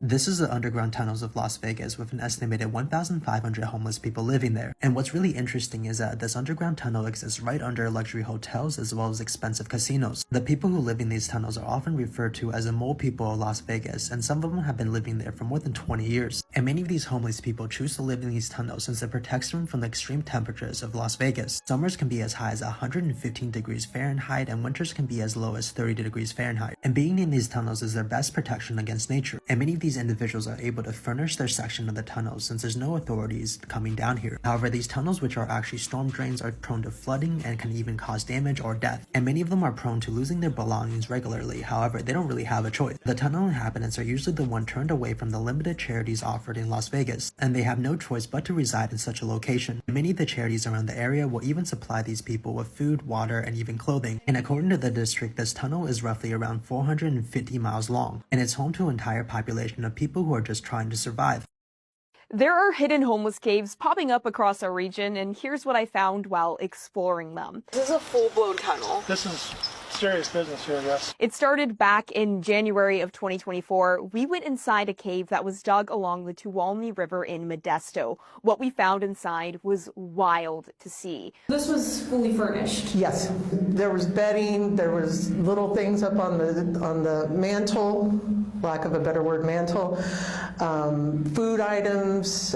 This is the underground tunnels of Las Vegas with an estimated 1,500 homeless people living there. And what's really interesting is that this underground tunnel exists right under luxury hotels as well as expensive casinos. The people who live in these tunnels are often referred to as the mole people of Las Vegas, and some of them have been living there for more than 20 years. And many of these homeless people choose to live in these tunnels since it protects them from the extreme temperatures of Las Vegas. Summers can be as high as 115 degrees Fahrenheit and winters can be as low as 30 degrees Fahrenheit. And being in these tunnels is their best protection against nature. And many of these individuals are able to furnish their section of the tunnels since there's no authorities coming down here. However, these tunnels, which are actually storm drains, are prone to flooding and can even cause damage or death. And many of them are prone to losing their belongings regularly. However, they don't really have a choice. The tunnel inhabitants are usually the one turned away from the limited charities offered in Las Vegas, and they have no choice but to reside in such a location. Many of the charities around the area will even supply these people with food, water, and even clothing. And according to the district, this tunnel is roughly around 450 miles long, and it's home to an entire population of people who are just trying to survive. There are hidden homeless caves popping up across our region, and here's what I found while exploring them. This is a full-blown tunnel. This is serious business here, yes. It started back in January of 2024. We went inside a cave that was dug along the Tuolumne River in Modesto. What we found inside was wild to see. This was fully furnished. Yes, there was bedding, there was little things up on the mantle, lack of a better word, mantle, food items,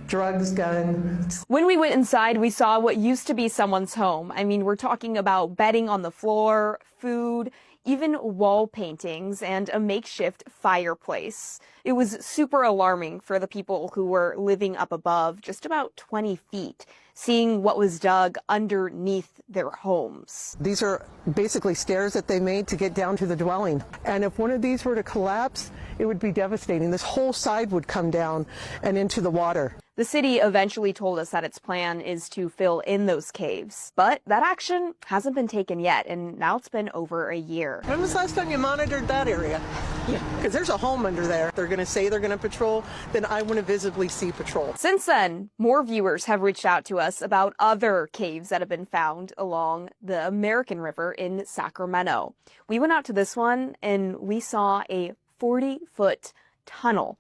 drugs, guns. When we went inside, we saw what used to be someone's home. I mean, we're talking about bedding on the floor, food, even wall paintings, and a makeshift fireplace. It was super alarming for the people who were living up above, just about 20 feet, seeing what was dug underneath their homes. These are basically stairs that they made to get down to the dwelling. And if one of these were to collapse, it would be devastating. This whole side would come down and into the water. The city eventually told us that its plan is to fill in those caves, but that action hasn't been taken yet, and now it's been over a year. When was the last time you monitored that area? Because there's a home under there. They're going to say they're going to patrol, then I want to visibly see patrol. Since then, more viewers have reached out to us about other caves that have been found along the American River in Sacramento. We went out to this one, and we saw a 40-foot tunnel.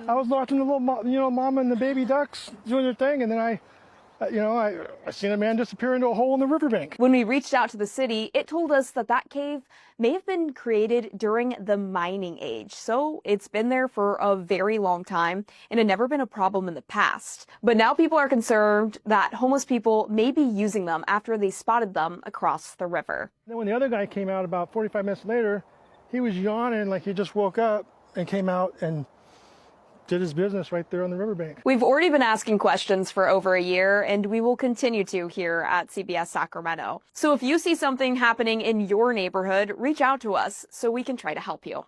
I was watching the little, mom and the baby ducks doing their thing, and then I seen a man disappear into a hole in the riverbank. When we reached out to the city, it told us that that cave may have been created during the mining age. So it's been there for a very long time and had never been a problem in the past. But now people are concerned that homeless people may be using them after they spotted them across the river. Then when the other guy came out about 45 minutes later, he was yawning like he just woke up and came out and did his business right there on the riverbank. We've already been asking questions for over a year, and we will continue to here at CBS Sacramento. So if you see something happening in your neighborhood, reach out to us so we can try to help you.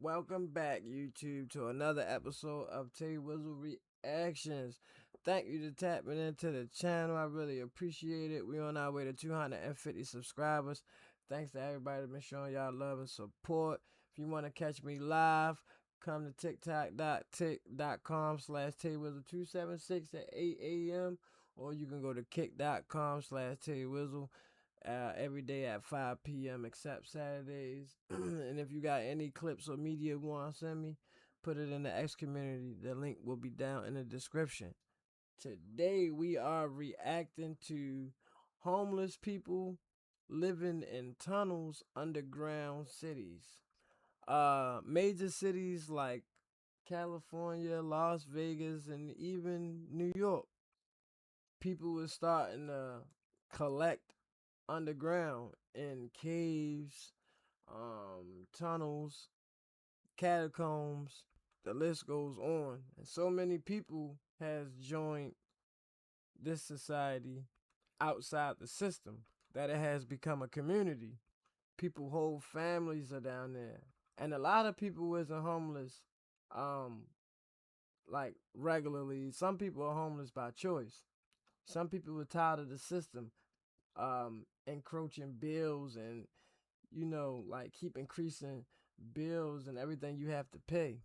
Welcome back, YouTube, to another episode of Tay Wizzle Reactions. Thank you to tapping into the channel. I really appreciate it. We're on our way to 250 subscribers. Thanks to everybody that's been showing y'all love and support. If you want to catch me live, come to tiktok.com/TayWizzle276 at 8 a.m. or you can go to kick.com/TayWizzle. Every day at 5 p.m. except Saturdays. And if you got any clips or media you want to send me, put it in the X community. The link will be down in the description. Today we are reacting to homeless people living in tunnels underground cities. Major cities like California, Las Vegas, and even New York. People were starting to collect underground in caves, tunnels, catacombs, the list goes on. And so many people has joined this society outside the system that it has become a community. People, whole families are down there. And a lot of people isn't homeless like regularly. Some people are homeless by choice. Some people are tired of the system encroaching bills and you know, like keep increasing bills and everything you have to pay.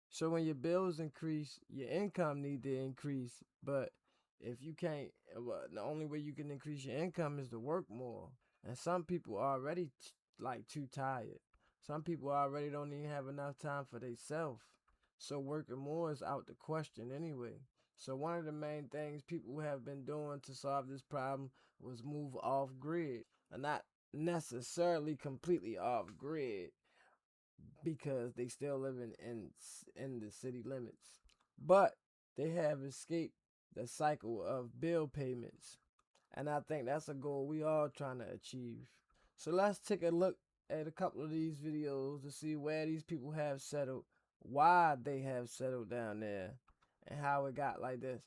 So when your bills increase, your income need to increase. But if you can't, well, the only way you can increase your income is to work more. And some people are already like too tired. Some people already don't even have enough time for themselves. So working more is out the question anyway. So one of the main things people have been doing to solve this problem was move off grid. And not necessarily completely off grid, because they still living in the city limits. But they have escaped the cycle of bill payments. And I think that's a goal we all trying to achieve. So let's take a look at a couple of these videos to see where these people have settled, why they have settled down there, and how it got like this.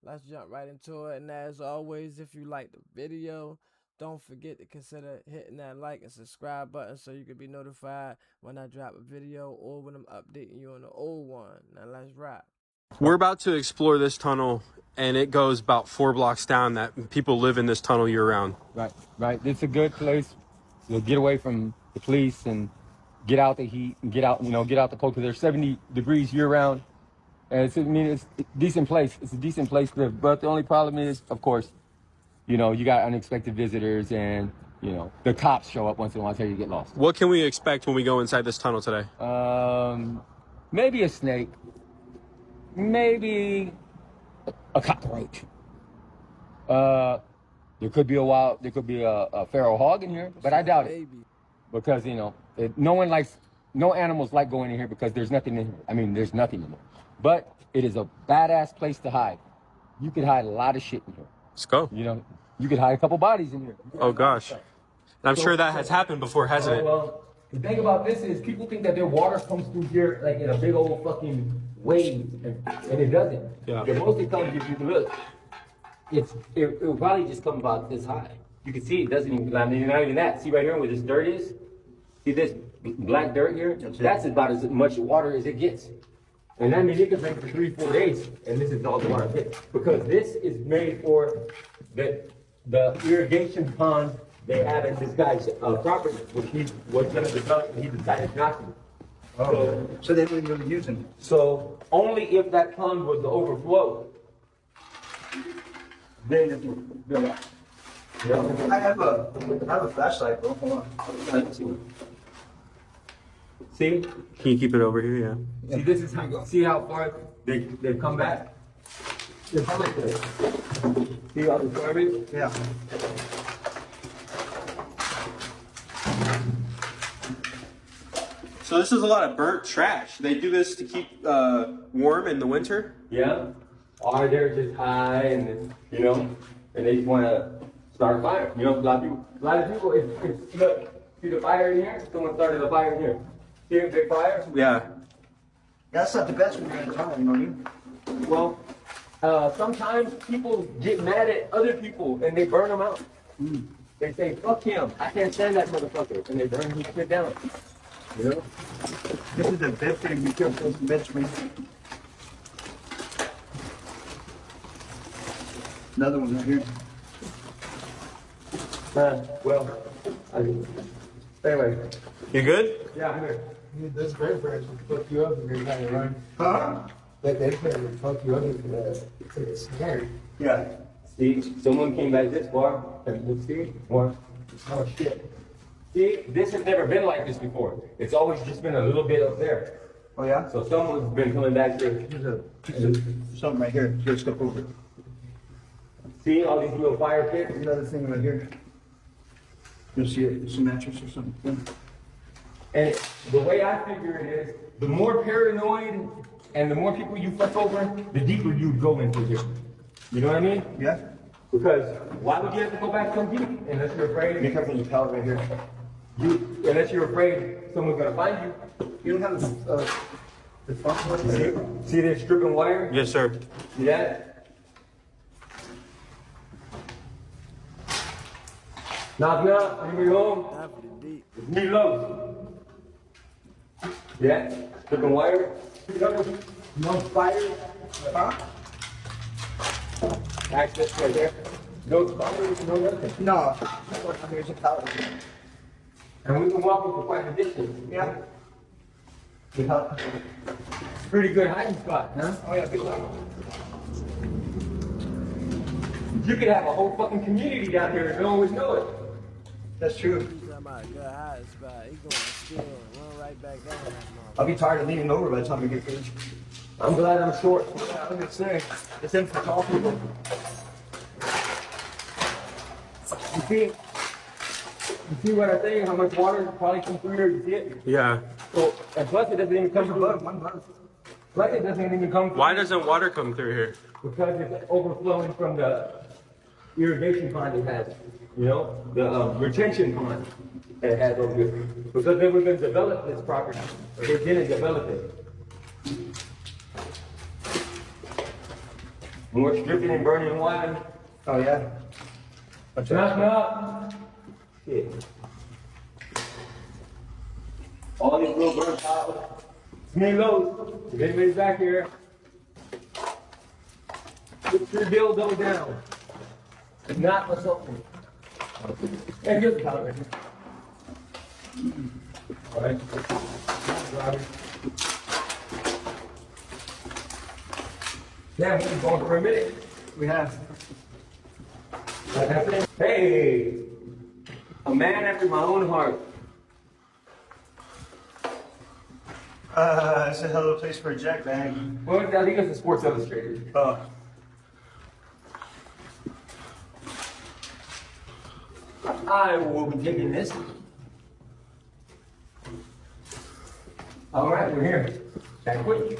Let's jump right into it. And as always, if you like the video, don't forget to consider hitting that like and subscribe button so you can be notified when I drop a video or when I'm updating you on the old one. Now let's wrap. We're about to explore this tunnel, and it goes about 4 blocks down. That people live in this tunnel year round. Right. It's a good place to get away from the police and get out the heat and get out the cold, because there's 70 degrees year round. And it's a decent place. It's a decent place to live. But the only problem is, of course, you got unexpected visitors, and the cops show up once in a while until you get lost. What can we expect when we go inside this tunnel today? Maybe a snake. Maybe a cockroach. There could be a feral hog in here, but I doubt it, because no animals like going in here because there's nothing in here. I mean, there's nothing in there. But it is a badass place to hide. You could hide a lot of shit in here. Let's go. You could hide a couple bodies in here. Oh gosh. And I'm sure that has happened before, hasn't it? Well, the thing about this is people think that their water comes through here like in a big old fucking wave, and it doesn't. Yeah. The most it comes, if you look, it will probably just come about this high. You can see it doesn't even, I mean, not even that. See right here where this dirt is? See this black dirt here? That's about as much water as it gets. And that means it can rain for 3-4 days, and this is all the water hit. Because this is made for the irrigation pond they have at this guy's property, which he was going to develop, and he decided not to. Oh, so they weren't really using it. So only if that pond was to overflow, then it would fill up. I have a flashlight, bro. Hold on. See? Can you keep it over here? Yeah. See, this is how far they come back? They come like this. See all the garbage? Yeah. So this is a lot of burnt trash. They do this to keep warm in the winter? Yeah. Or they're just high and and they just want to start a fire. A lot of people, look, see the fire in here? Someone started a fire in here. See a big fire? Yeah. That's not the best when you're in town, you know what I mean? Well, sometimes people get mad at other people and they burn them out. They say, fuck him, I can't stand that motherfucker. And they burn his shit down. This is the best thing we took those beds from. Another one right here. Anyway. You good? Yeah, I'm here. This grandparents would fuck you up and you're kind of run. Huh? That grandparents would fuck you up and it's scary. Yeah. See, someone came back this far. And see, what? Oh shit. See, this has never been like this before. It's always just been a little bit up there. Oh yeah? So someone's been coming back here. There's a piece of something right here. Here, step over it. See all these little fire pits? There's another thing right here. You'll see it. It's a mattress or something. And the way I figure it is, the more paranoid and the more people you fuck over, the deeper you go into here. You know what I mean? Yeah? Because why would you have to go back so deep unless you're afraid? Be careful with the pallet right here. Unless you're afraid someone's gonna find you. You don't have the front one right here? See this stripping wire? Yes, sir. See that? Knock knock, anybody home? Definitely deep. It's me, Lowe's. Yeah, stripping wire. No fire? Huh? Access right there. No spiders, no nothing. No. There's a pallet. And we've been walking for quite a distance. Yeah. Yeah. Pretty good hiding spot, huh? Oh yeah, big one. You could have a whole fucking community down here and no one would know it. That's true. He's talking about a good hiding spot. He's going to steal and run right back down that motherfucker. I'll be tired of leaning over by the time we get finished. I'm glad I'm short. Yeah, I was gonna say, it's in for tall people. You see what I think? How much water probably comes through here? You see it? Yeah. So, and plus it doesn't even come There's a through. bug, one bug. Plus it doesn't even come through. Why doesn't water come through here? Because it's overflowing from the irrigation pond it has. You know, the retention pond that it has over here. Because they were going to develop this property, but they didn't develop it. More stripping and burning water. Oh yeah. Knock, knock. Shit. All these little burn piles. Smilos, if anybody's back here, put your dildo down. If not, what's up? And here's the pallet right here. All right. Robert. Yeah, we've been going for a minute. We have. Hey, a man after my own heart. It's a hell of a place for a jack bag. Well, I think it's a Sports Illustrated. Oh. I will be taking this. All right, we're here. That quick.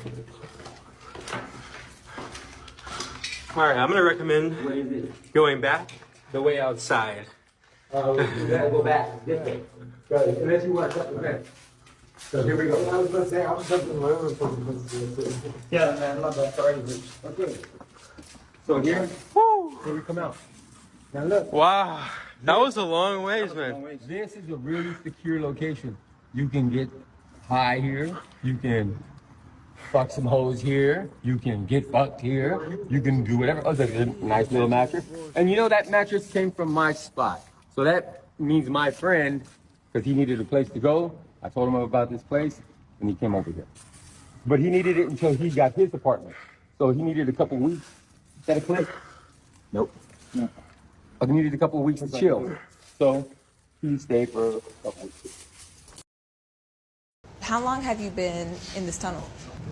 All right, I'm gonna recommend What is it? going back the way outside. We gotta go back this way. Right, unless you want to cut the back. So here we go. I was gonna say, I was jumping wherever for the Yeah, man, I love that. Sorry. Okay. So here, Here we come out. Now look, Wow, that was a long ways, man. this is a really secure location. You can get high here. You can fuck some hoes here. You can get fucked here. You can do whatever. Oh, there's a nice little mattress. And you know that mattress came from my spot. So that means my friend, because he needed a place to go. I told him about this place, and he came over here. But he needed it until he got his apartment. So he needed a couple weeks. Is that a clip? Nope. No. He needed a couple of weeks to chill. So he stayed for a couple weeks. How long have you been in this tunnel?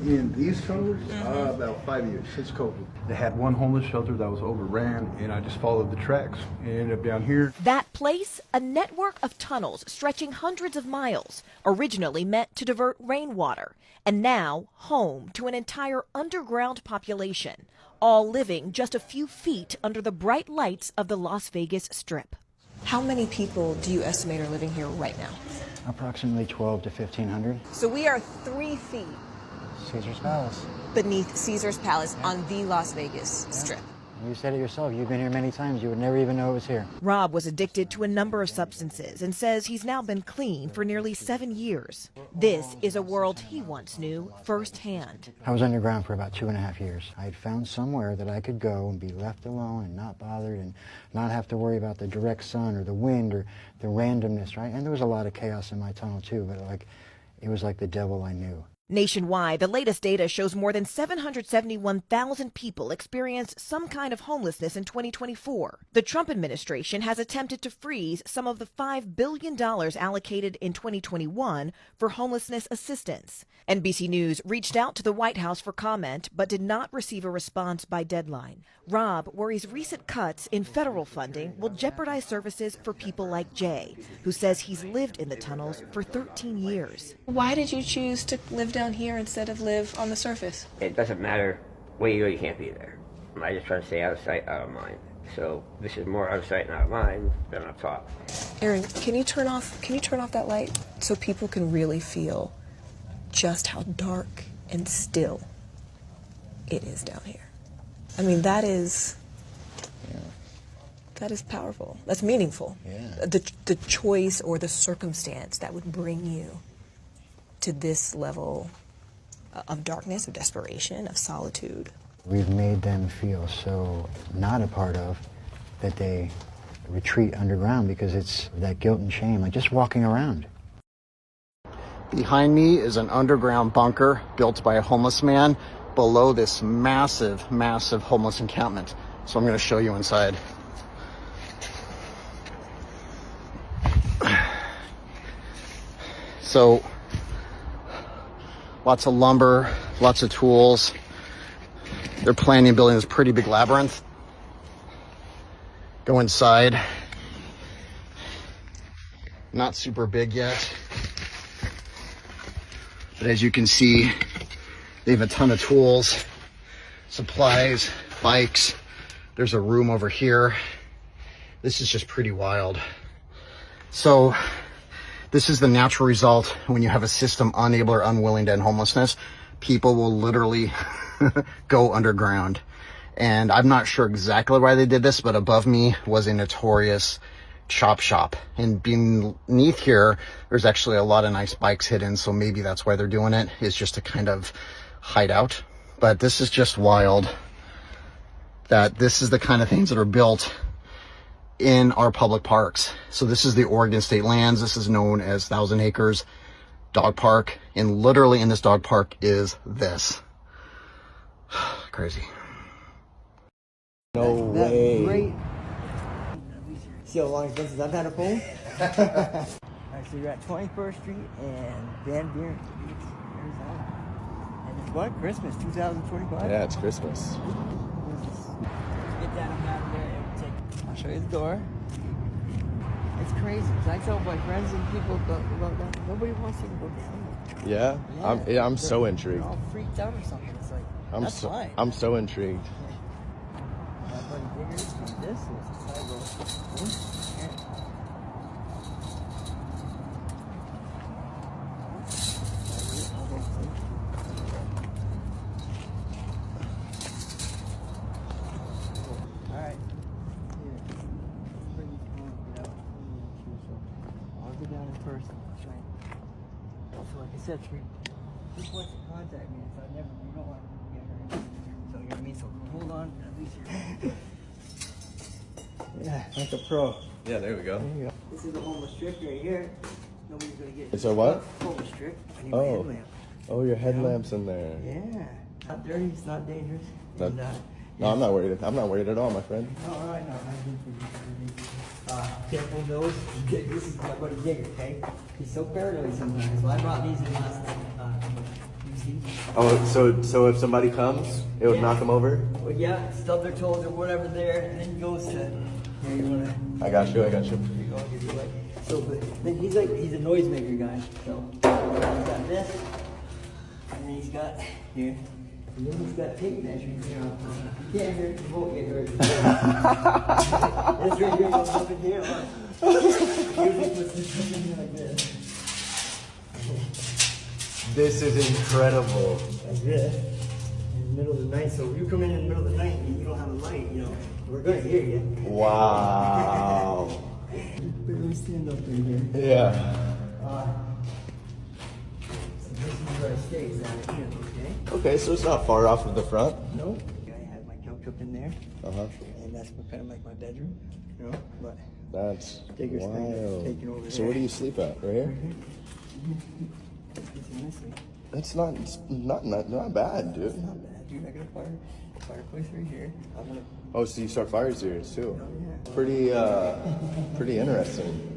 In these tunnels, about 5 years, since COVID. They had one homeless shelter that was overran, and I just followed the tracks and ended up down here. That place, a network of tunnels stretching hundreds of miles, originally meant to divert rainwater, and now home to an entire underground population, all living just a few feet under the bright lights of the Las Vegas Strip. How many people do you estimate are living here right now? approximately 12 to 1,500. So we are 3 feet Caesar's Palace. beneath Caesar's Palace on the Las Vegas Strip. You said it yourself. You've been here many times. You would never even know it was here. Rob was addicted to a number of substances and says he's now been clean for nearly 7 years. This is a world he once knew firsthand. I was underground for about 2.5 years. I had found somewhere that I could go and be left alone and not bothered and not have to worry about the direct sun or the wind or the randomness, right? And there was a lot of chaos in my tunnel too, but it was like the devil I knew. Nationwide, the latest data shows more than 771,000 people experienced some kind of homelessness in 2024. The Trump administration has attempted to freeze some of the $5 billion allocated in 2021 for homelessness assistance. NBC News reached out to the White House for comment, but did not receive a response by deadline. Rob worries recent cuts in federal funding will jeopardize services for people like Jay, who says he's lived in the tunnels for 13 years. Why did you choose to live down here instead of live on the surface? It doesn't matter where you go, you can't be there. I just try to stay out of sight, out of mind. So this is more out of sight and out of mind than up top. Aaron, can you turn off that light so people can really feel just how dark and still it is down here? I mean, that is powerful. That's meaningful. Yeah. The choice or the circumstance that would bring you to this level of darkness, of desperation, of solitude. We've made them feel so not a part of that they retreat underground because it's that guilt and shame, like just walking around. Behind me is an underground bunker built by a homeless man below this massive, massive homeless encampment. So I'm going to show you inside. So, lots of lumber, lots of tools. They're planning on building this pretty big labyrinth. Go inside. Not super big yet. But as you can see, they have a ton of tools, supplies, bikes. There's a room over here. This is just pretty wild. So this is the natural result when you have a system unable or unwilling to end homelessness. People will literally go underground. And I'm not sure exactly why they did this, but above me was a notorious chop shop. And beneath here, there's actually a lot of nice bikes hidden. So maybe that's why they're doing it, is just to kind of hide out. But this is just wild that this is the kind of things that are built in our public parks. So this is the Oregon State Lands. This is known as 1,000 Acres Dog Park. And literally in this dog park is this. Crazy. No way. Great. See how long it's been since I've had a phone? Alright, so you're at 21st Street and Van Buren, Arizona. And it's what? Christmas 2025? Yeah, it's Christmas. Get down out there and take. I'll show you the door. It's crazy. I tell my friends and people about that. Nobody wants to go down there. Yeah? I'm so intrigued. They're all freaked out or something. It's like, that's fine. I'm so intrigued. My buddy Diggers did this. It's a side road. Alright. Here. Bring these phone get out. I'll go down in person. So like I said, just wants to contact me, so I never, you don't want to get her in. So you know what I mean? So hold on, at least you're yeah, like a pro. Yeah, there we go. There you go. This is the homeless strip right here. Nobody's gonna get it. It's a what? Homeless strip. I need my headlamp. Oh, your headlamp's in there. Yeah. Not dirty, it's not dangerous. That, And, no, I'm not worried. I'm not worried at all, my friend. all right, no, careful nose. This is my buddy Digger, okay? He's so paranoid sometimes. So I brought these in last night. Oh, so if somebody comes, it would knock them over? Well, yeah, stub their toes or whatever there, and then he goes to. Here, you wanna? I got you. Here you go. Here's your leg. So, but then he's a noisemaker guy. So he's got this, and then he's got here. And then he's got tape measures. You know, you can't hurt, you won't get hurt. This right here goes up in here. Usually puts this in here like this. This is incredible. Like this. In the middle of the night. So if you come in the middle of the night and you don't have a light, you know, we're gonna hear you. Wow. Let me stand up right here. Yeah. So this is where I stay, is down here, okay? Okay, so it's not far off of the front. Nope. I have my couch up in there. And that's kind of like my bedroom, you know, but That's Digger's kind of taking over So there. where do you sleep at? Right here? It's not bad, dude. It's not bad, dude. I got a fireplace right here. I'm gonna. Oh, so you start fires here too? Yeah. Pretty interesting.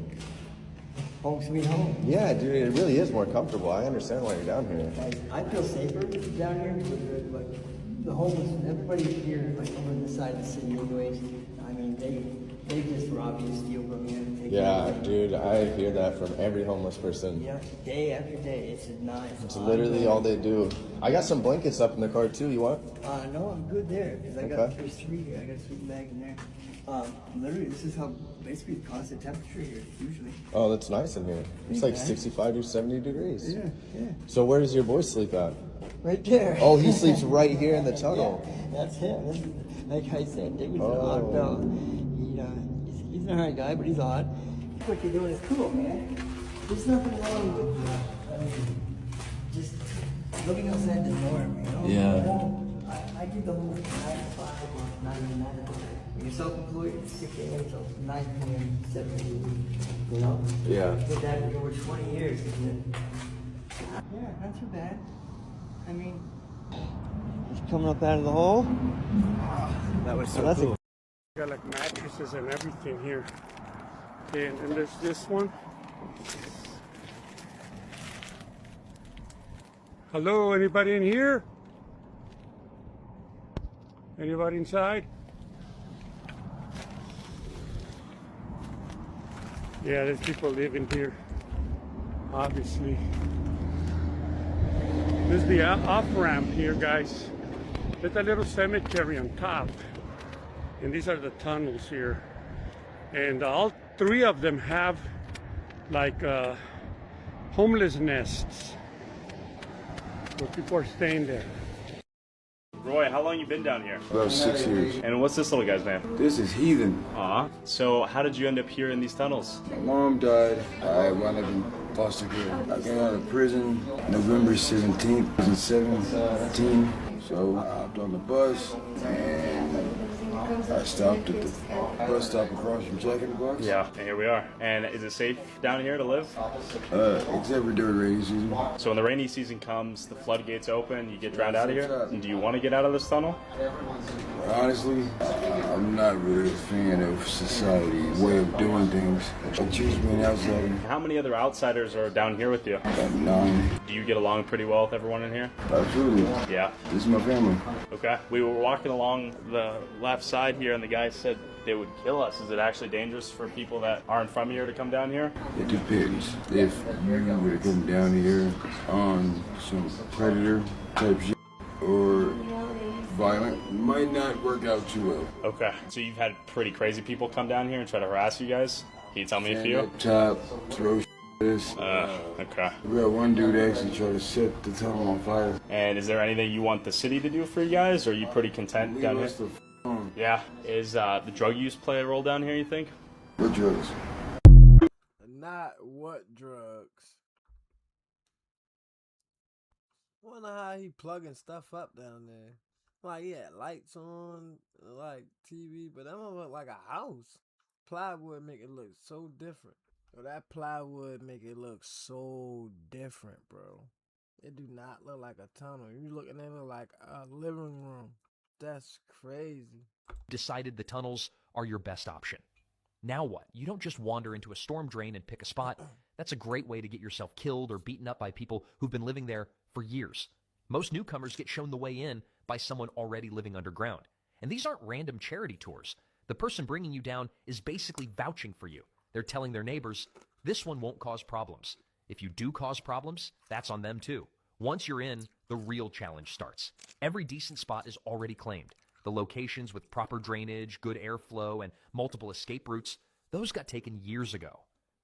Home sweet home. Yeah, dude, it really is more comfortable. I understand why you're down here. I feel safer down here because like the homeless, everybody here, like over on the side of the city, anyways. I mean, they just rob you, steal from you. Take Yeah, money. dude, I hear that from every homeless person. Yeah, day after day. It's nice. It's literally all they do. I got some blankets up in the car too. You want? No, I'm good there because I got Okay. there's three here. I got a sleeping bag in there. Literally, this is how basically the constant temperature here usually. Oh, that's nice in here. It's like Okay. 65 to 70 degrees. Yeah, yeah. So where does your boy sleep at? Right there. Oh, he sleeps right here in the tunnel. Yeah, that's him. This is, like I said, Digger's an odd fellow. He's an alright guy, but he's odd. What you're doing is cool, man. There's nothing wrong with, I mean, just living outside the norm, you know? Yeah. You know, I did the whole 9 to 5 or 9 to 9. When you're self-employed, it's 6 a.m. till 9 p.m. 7 days a week. You know? Yeah. Did that for over 20 years, isn't it? Yeah, not too bad. I mean, just coming up out of the hole. That was so that's cool. Got like mattresses and everything here. Okay, and then there's this one. Hello, anybody in here? Anybody inside? Yeah, there's people living here, obviously. This is the off-ramp here, guys. There's a little cemetery on top. And these are the tunnels here. And all three of them have like homeless nests where people are staying there. Roy, how long you been down here? About 6 years. And what's this little guy's name? This is Heathen. So how did you end up here in these tunnels? My mom died. I wound up in foster care. I came out of prison November 17th, 2017. So I hopped on the bus and I stopped at the bus stop across from Jack in the Box. Yeah, and here we are. And is it safe down here to live? Except for during rainy season. So when the rainy season comes, the floodgates open, you get drowned out of here? And do you want to get out of this tunnel? Honestly, I'm not really a fan of society's way of doing things. I choose being outsider. How many other outsiders are down here with you? About 9. Do you get along pretty well with everyone in here? Absolutely. Yeah. This is my family. Okay. We were walking along the left side here and the guy said they would kill us. Is it actually dangerous for people that aren't from here to come down here? It depends. If you were to come down here on some predator type shit or violent, it might not work out too well. Okay. So you've had pretty crazy people come down here and try to harass you guys? Can you tell me a few? Up top, throw shit at us. Okay. We got one dude actually try to set the tunnel on fire. And is there anything you want the city to do for you guys, or are you pretty content down here? Yeah. Is the drug use play a role down here, you think? What drugs? Not what drugs. Wonder how he plugging stuff up down there. Like he had lights on, like TV, but that don't look like a house. Plywood make it look so different. Yo, that plywood make it look so different, bro. It do not look like a tunnel. You looking at it like a living room. That's crazy. Decided the tunnels are your best option. Now what? You don't just wander into a storm drain and pick a spot. That's a great way to get yourself killed or beaten up by people who've been living there for years. Most newcomers get shown the way in by someone already living underground. And these aren't random charity tours. The person bringing you down is basically vouching for you. They're telling their neighbors, this one won't cause problems. If you do cause problems, that's on them too. Once you're in, the real challenge starts. Every decent spot is already claimed. The locations with proper drainage, good airflow, and multiple escape routes, those got taken years ago.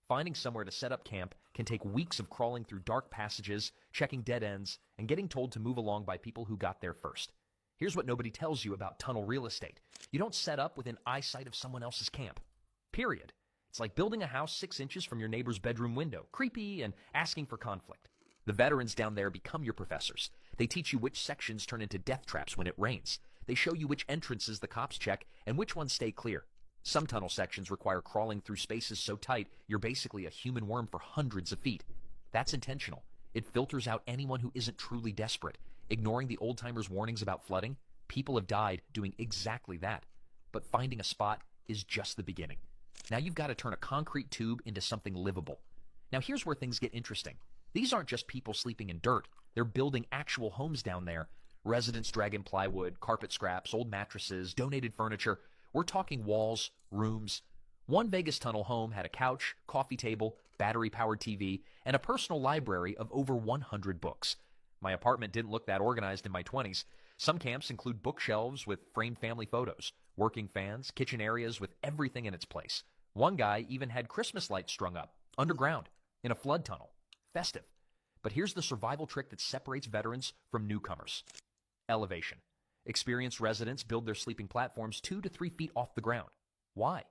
Finding somewhere to set up camp can take weeks of crawling through dark passages, checking dead ends, and getting told to move along by people who got there first. Here's what nobody tells you about tunnel real estate. You don't set up within eyesight of someone else's camp. Period. It's like building a house 6 inches from your neighbor's bedroom window. Creepy and asking for conflict. The veterans down there become your professors. They teach you which sections turn into death traps when it rains. They show you which entrances the cops check and which ones stay clear. Some tunnel sections require crawling through spaces so tight you're basically a human worm for hundreds of feet. That's intentional. It filters out anyone who isn't truly desperate. Ignoring the old-timers' warnings about flooding, people have died doing exactly that. But finding a spot is just the beginning. Now you've got to turn a concrete tube into something livable. Now here's where things get interesting. These aren't just people sleeping in dirt. They're building actual homes down there. Residents drag in plywood, carpet scraps, old mattresses, donated furniture. We're talking walls, rooms. One Vegas tunnel home had a couch, coffee table, battery-powered TV, and a personal library of over 100 books. My apartment didn't look that organized in my 20s. Some camps include bookshelves with framed family photos, working fans, kitchen areas with everything in its place. One guy even had Christmas lights strung up, underground, in a flood tunnel. Festive. But here's the survival trick that separates veterans from newcomers. Elevation. Experienced residents build their sleeping platforms 2 to 3 feet off the ground. Why?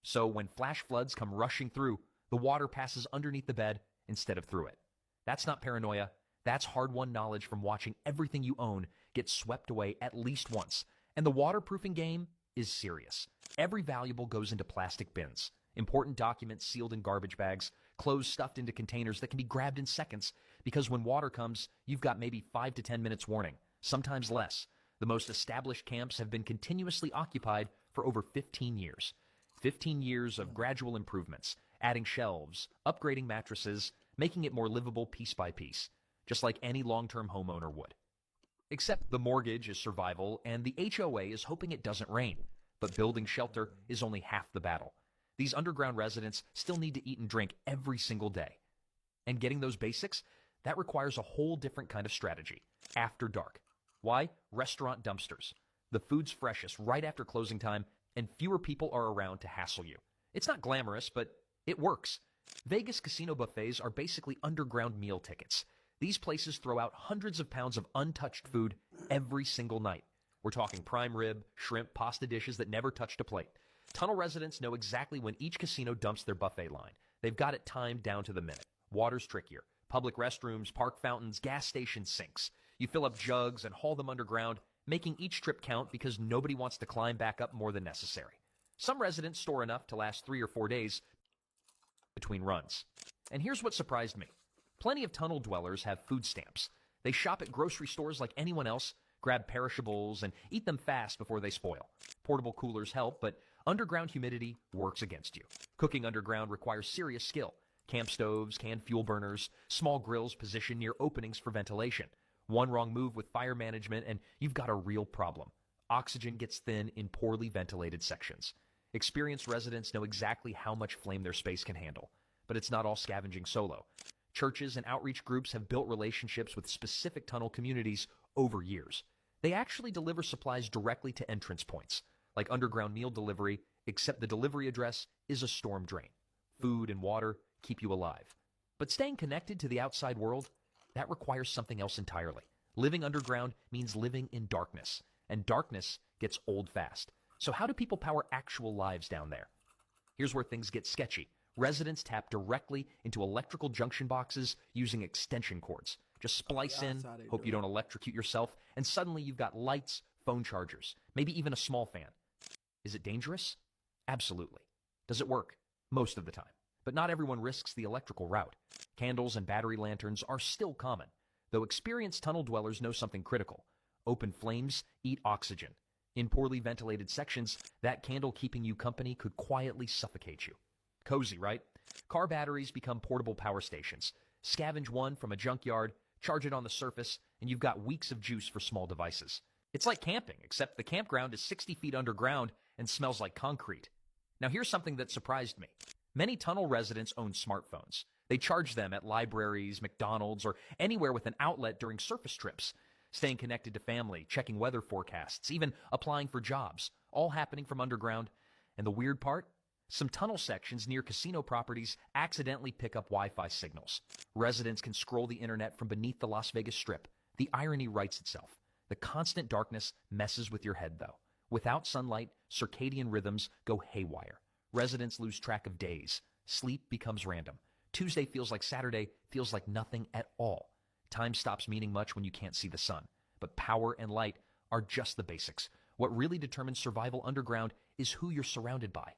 So when flash floods come rushing through, the water passes underneath the bed instead of through it. That's not paranoia. That's hard-won knowledge from watching everything you own gets swept away at least once. And the waterproofing game is serious. Every valuable goes into plastic bins. Important documents sealed in garbage bags, clothes stuffed into containers that can be grabbed in seconds, because when water comes, you've got maybe 5 to 10 minutes warning, sometimes less. The most established camps have been continuously occupied for over 15 years. 15 years of gradual improvements, adding shelves, upgrading mattresses, making it more livable piece by piece, just like any long-term homeowner would. Except the mortgage is survival, and the HOA is hoping it doesn't rain. But building shelter is only half the battle. These underground residents still need to eat and drink every single day. And getting those basics, that requires a whole different kind of strategy. After dark. Why? Restaurant dumpsters. The food's freshest right after closing time, and fewer people are around to hassle you. It's not glamorous, but it works. Vegas casino buffets are basically underground meal tickets. These places throw out hundreds of pounds of untouched food every single night. We're talking prime rib, shrimp, pasta dishes that never touched a plate. Tunnel residents know exactly when each casino dumps their buffet line. They've got it timed down to the minute. Water's trickier. Public restrooms, park fountains, gas station sinks. You fill up jugs and haul them underground, making each trip count because nobody wants to climb back up more than necessary. Some residents store enough to last 3 or 4 days between runs. And here's what surprised me. Plenty of tunnel dwellers have food stamps. They shop at grocery stores like anyone else, grab perishables, and eat them fast before they spoil. Portable coolers help, but underground humidity works against you. Cooking underground requires serious skill. Camp stoves, canned fuel burners, small grills positioned near openings for ventilation. One wrong move with fire management and you've got a real problem. Oxygen gets thin in poorly ventilated sections. Experienced residents know exactly how much flame their space can handle. But it's not all scavenging solo. Churches and outreach groups have built relationships with specific tunnel communities over years. They actually deliver supplies directly to entrance points, like underground meal delivery, except the delivery address is a storm drain. Food and water keep you alive. But staying connected to the outside world, that requires something else entirely. Living underground means living in darkness, and darkness gets old fast. So how do people power actual lives down there? Here's where things get sketchy. Residents tap directly into electrical junction boxes using extension cords. Just splice in, hope you don't electrocute yourself, and suddenly you've got lights, phone chargers, maybe even a small fan. Is it dangerous? Absolutely. Does it work? Most of the time. But not everyone risks the electrical route. Candles and battery lanterns are still common, though experienced tunnel dwellers know something critical. Open flames eat oxygen. In poorly ventilated sections, that candle keeping you company could quietly suffocate you. Cozy, right? Car batteries become portable power stations. Scavenge one from a junkyard, charge it on the surface, and you've got weeks of juice for small devices. It's like camping, except the campground is 60 feet underground and smells like concrete. Now here's something that surprised me. Many tunnel residents own smartphones. They charge them at libraries, McDonald's, or anywhere with an outlet during surface trips. Staying connected to family, checking weather forecasts, even applying for jobs, all happening from underground. And the weird part? Some tunnel sections near casino properties accidentally pick up Wi-Fi signals. Residents can scroll the internet from beneath the Las Vegas Strip. The irony writes itself. The constant darkness messes with your head, though. Without sunlight, circadian rhythms go haywire. Residents lose track of days. Sleep becomes random. Tuesday feels like Saturday, feels like nothing at all. Time stops meaning much when you can't see the sun. But power and light are just the basics. What really determines survival underground is who you're surrounded by.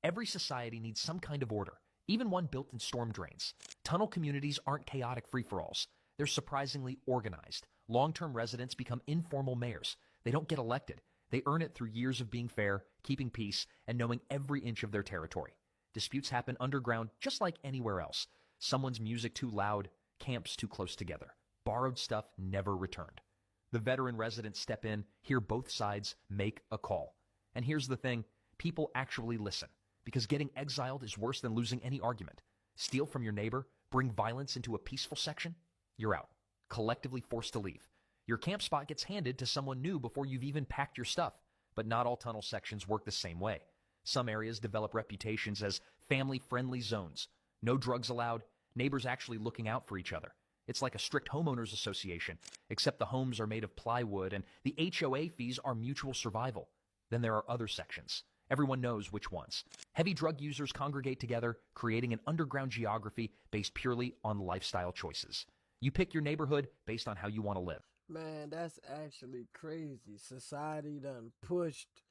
Every society needs some kind of order, even one built in storm drains. Tunnel communities aren't chaotic free-for-alls. They're surprisingly organized. Long-term residents become informal mayors. They don't get elected. They earn it through years of being fair, keeping peace, and knowing every inch of their territory. Disputes happen underground just like anywhere else. Someone's music too loud, camps too close together. Borrowed stuff never returned. The veteran residents step in, hear both sides, make a call. And here's the thing, people actually listen. Because getting exiled is worse than losing any argument. Steal from your neighbor, bring violence into a peaceful section, you're out. Collectively forced to leave. Your camp spot gets handed to someone new before you've even packed your stuff. But not all tunnel sections work the same way. Some areas develop reputations as family-friendly zones. No drugs allowed, neighbors actually looking out for each other. It's like a strict homeowners association, except the homes are made of plywood and the HOA fees are mutual survival. Then there are other sections. Everyone knows which ones. Heavy drug users congregate together, creating an underground geography based purely on lifestyle choices. You pick your neighborhood based on how you want to live. Man, that's actually crazy. Society done pushed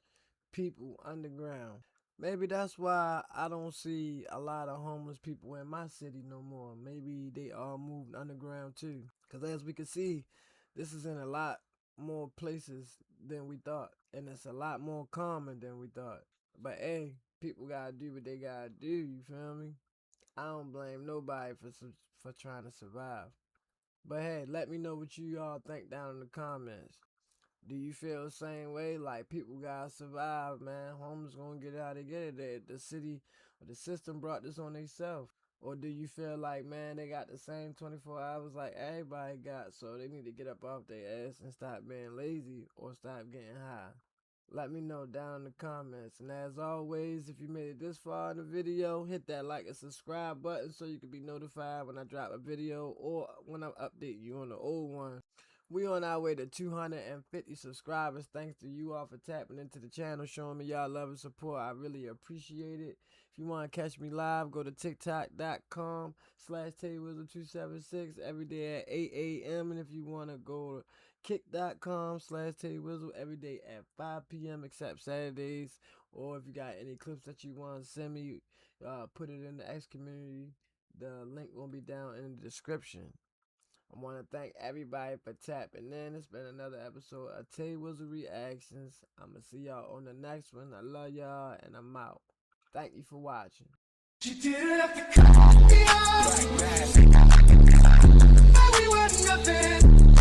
people underground. Maybe that's why I don't see a lot of homeless people in my city no more. Maybe they all moved underground too. Because as we can see, this is in a lot more places than we thought. And it's a lot more common than we thought. But hey, people gotta do what they gotta do, you feel me? I don't blame nobody for trying to survive. But hey, let me know what you all think down in the comments. Do you feel the same way? Like, people gotta survive, man. Homeless gonna get how they get it. The city or the system brought this on themselves. Or do you feel like, man, they got the same 24 hours like everybody got, so they need to get up off their ass and stop being lazy or stop getting high? Let me know down in the comments. And as always, if you made it this far in the video, hit that like and subscribe button so you can be notified when I drop a video or when I update you on the old one. We on our way to 250 subscribers. Thanks to you all for tapping into the channel, showing me y'all love and support. I really appreciate it. If you want to catch me live, go to tiktok.com/TeddyWizzle276 every day at 8 a.m. And if you want to go to kick.com/TeddyWizzle every day at 5 p.m. except Saturdays. Or if you got any clips that you want to send me, put it in the X community. The link will be down in the description. I want to thank everybody for tapping in. It's been another episode of Teddy Wizzle Reactions. I'm going to see y'all on the next one. I love y'all, and I'm out. Thank you for watching. She didn't have to cut me off. We were nothing.